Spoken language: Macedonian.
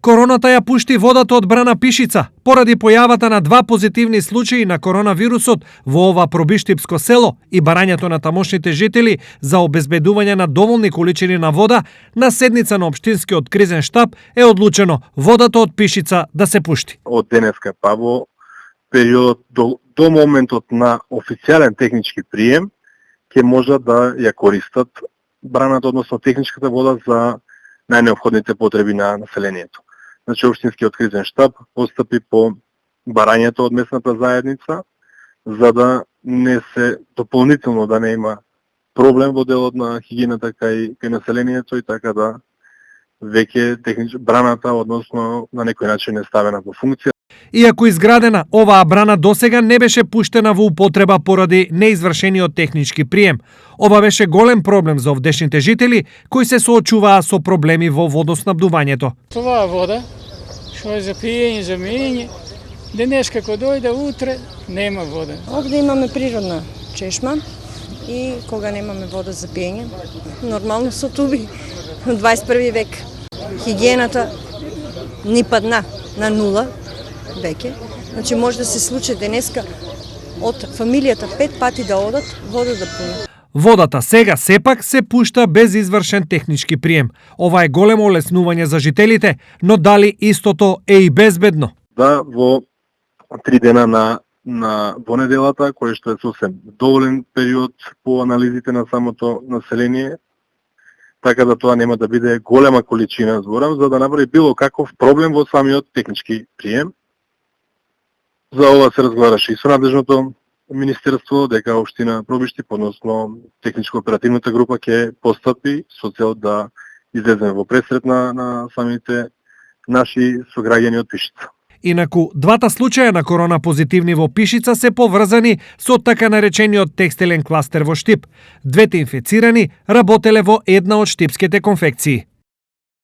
Короната ја пушти водата од брана Пишица, поради појавата на 2 позитивни случаи на коронавирусот во ова пробиштипско село и барањето на тамошните жители за обезбедување на доволни количини на вода, на седница на општинскиот кризен штаб е одлучено водата од Пишица да се пушти. Од денеска па во периодот до моментот на официјален технички прием ќе можат да ја користат браната, односно техничката вода за најнеопходните потреби на населението. Значи, општинскиот кризен штаб постапи по барањето од местната заедница, за да не се дополнително да не има проблем во делот на хигиената кај населението и така да веќе браната, односно на некој начин е ставена во функција. Иако изградена, оваа брана досега не беше пуштена во употреба поради неизвршениот технички прием. Ова беше голем проблем за овдешните жители кои се соочуваа со проблеми во водоснабдувањето. Това вода што е за пиење, за миење, денеска кога дојде, утре нема вода. Овде имаме природна чешма и кога немаме вода за пиење, нормално се туби. 21 век хигиената ни падна на нула веќе. Значи може да се случи денеска од фамилијата 5 пати да одат вода да пуни. Водата сега сепак се пушта без извршен технички прием. Ова е големо олеснување за жителите, но дали истото е и безбедно? Да, во 3 дена на во неделата, кој што е сосем доволен период по анализите на самото население, така да тоа нема да биде голема количина, зборам, за да направи било каков проблем во самиот технички прием. За ова се разговараше и со надлежното министерство, дека општина Пробиштип, односно техничко-оперативната група ќе постапи со цел да излеземе во пресрет на самите наши сограѓани од Пишица. Инаку, двата случаја на корона позитивни во Пишица се поврзани со така наречениот текстилен кластер во Штип. Двете инфицирани работеле во една од штипските конфекции.